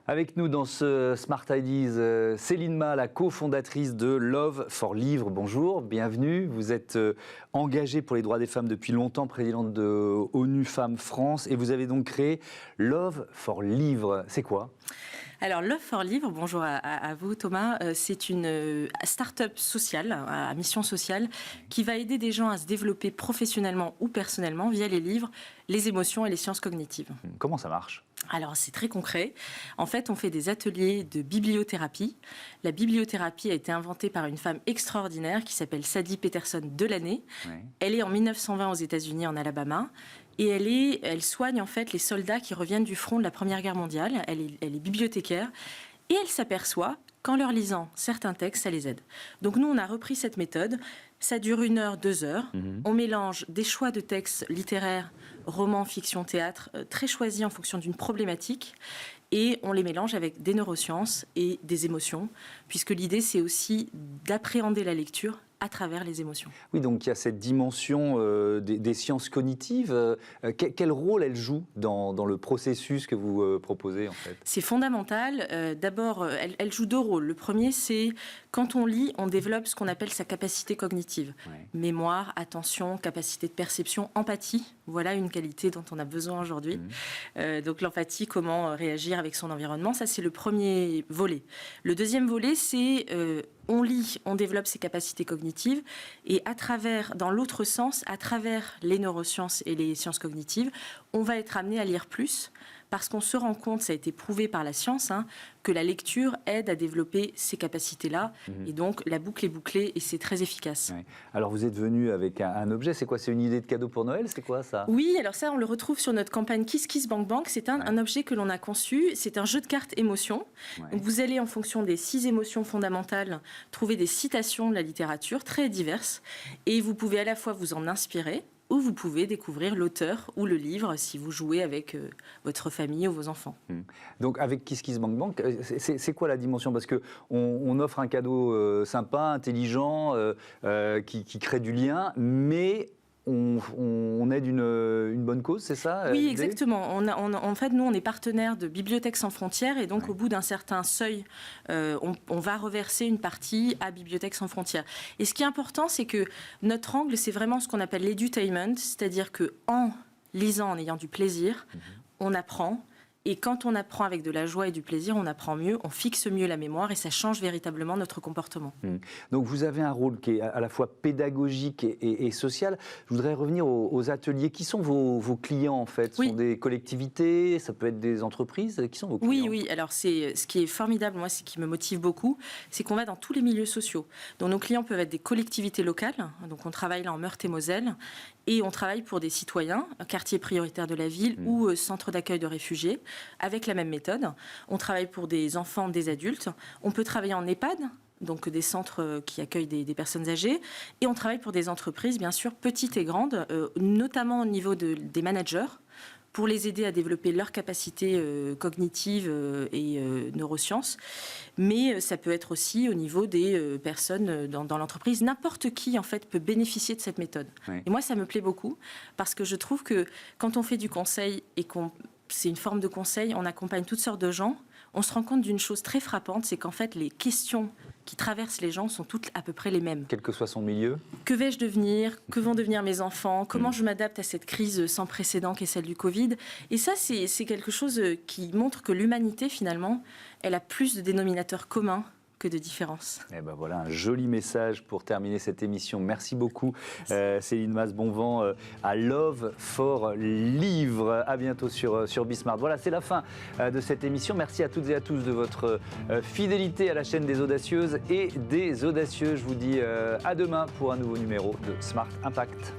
Avec nous dans ce Smart Ideas, Céline Ma, la cofondatrice de Love for Livre. Bonjour, bienvenue. Vous êtes engagée pour les droits des femmes depuis longtemps, présidente de ONU Femmes France, et vous avez donc créé Love for Livre. C'est quoi ? Alors, Love for Livre, bonjour à vous Thomas, c'est une start-up sociale, à mission sociale, qui va aider des gens à se développer professionnellement ou personnellement via les livres, les émotions et les sciences cognitives. Comment ça marche ? Alors, c'est très concret. En fait, on fait des ateliers de bibliothérapie. La bibliothérapie a été inventée par une femme extraordinaire qui s'appelle Sadie Peterson Delaney. Oui. Elle est en 1920 aux États-Unis, en Alabama. Et elle soigne en fait les soldats qui reviennent du front de la Première Guerre mondiale. Elle est bibliothécaire. Et elle s'aperçoit qu'en leur lisant certains textes, ça les aide. Donc nous, on a repris cette méthode. Ça dure 1 heure, 2 heures. On mélange des choix de textes littéraires, romans, fiction, théâtre, très choisis en fonction d'une problématique. Et on les mélange avec des neurosciences et des émotions, puisque l'idée, c'est aussi d'appréhender la lecture à travers les émotions. Oui, donc il y a cette dimension des sciences cognitives. Quel rôle elle joue dans le processus que vous proposez en fait ? C'est fondamental. D'abord, elle joue 2 rôles. Le premier, c'est quand on lit, on développe ce qu'on appelle sa capacité cognitive. Ouais. Mémoire, attention, capacité de perception, empathie. Voilà une qualité dont on a besoin aujourd'hui. Donc l'empathie, comment réagir avec son environnement, ça c'est le premier volet. Le deuxième volet, c'est on lit, on développe ses capacités cognitives et dans l'autre sens, à travers les neurosciences et les sciences cognitives, on va être amené à lire plus parce qu'on se rend compte, ça a été prouvé par la science, que la lecture aide à développer ces capacités-là. Et donc, la boucle est bouclée et c'est très efficace. Ouais. Alors, vous êtes venu avec un objet. C'est quoi ? C'est une idée de cadeau pour Noël ? C'est quoi ça ? Oui, alors ça, on le retrouve sur notre campagne Kiss Kiss Bank Bank. C'est un objet que l'on a conçu. C'est un jeu de cartes émotions. Ouais. Donc, vous allez, en fonction des 6 émotions fondamentales, trouver des citations de la littérature très diverses. Et vous pouvez à la fois vous en inspirer, ou vous pouvez découvrir l'auteur ou le livre si vous jouez avec votre famille ou vos enfants. Donc avec Kiss Kiss Bank Bank, c'est quoi la dimension ? Parce qu'on offre un cadeau sympa, intelligent, qui crée du lien, mais on aide une bonne cause, c'est ça ? Oui, exactement. En fait, nous, on est partenaire de Bibliothèques sans frontières et donc au bout d'un certain seuil, on va reverser une partie à Bibliothèques sans frontières. Et ce qui est important, c'est que notre angle, c'est vraiment ce qu'on appelle l'edutainment, c'est-à-dire qu'en lisant, en ayant du plaisir, on apprend. Et quand on apprend avec de la joie et du plaisir, on apprend mieux, on fixe mieux la mémoire et ça change véritablement notre comportement. Donc vous avez un rôle qui est à la fois pédagogique et social. Je voudrais revenir aux ateliers. Qui sont vos clients en fait ? Ce sont des collectivités, ça peut être des entreprises. Qui sont vos clients ? Oui. Alors c'est ce qui est formidable, moi, ce qui me motive beaucoup, c'est qu'on va dans tous les milieux sociaux. Donc nos clients peuvent être des collectivités locales. Donc on travaille là en Meurthe-et-Moselle et on travaille pour des citoyens, quartiers prioritaires de la ville ou centres d'accueil de réfugiés. Avec la même méthode. On travaille pour des enfants, des adultes. On peut travailler en EHPAD, donc des centres qui accueillent des personnes âgées. Et on travaille pour des entreprises, bien sûr, petites et grandes, notamment au niveau des managers, pour les aider à développer leurs capacités cognitives et neurosciences. Mais ça peut être aussi au niveau des personnes dans l'entreprise. N'importe qui, en fait, peut bénéficier de cette méthode. Oui. Et moi, ça me plaît beaucoup, parce que je trouve que quand on fait du conseil et c'est une forme de conseil, on accompagne toutes sortes de gens. On se rend compte d'une chose très frappante, c'est qu'en fait, les questions qui traversent les gens sont toutes à peu près les mêmes. Quel que soit son milieu. Que vais-je devenir ? Que vont devenir mes enfants ? Comment je m'adapte à cette crise sans précédent qu'est celle du Covid ? Et ça, c'est quelque chose qui montre que l'humanité, finalement, elle a plus de dénominateurs communs que de différences. Et ben voilà un joli message pour terminer cette émission. Merci beaucoup Céline Ma, bon vent à Love for Livre. À bientôt sur Bismart. Voilà, c'est la fin de cette émission. Merci à toutes et à tous de votre fidélité à la chaîne des audacieuses et des audacieux. Je vous dis à demain pour un nouveau numéro de Smart Impact.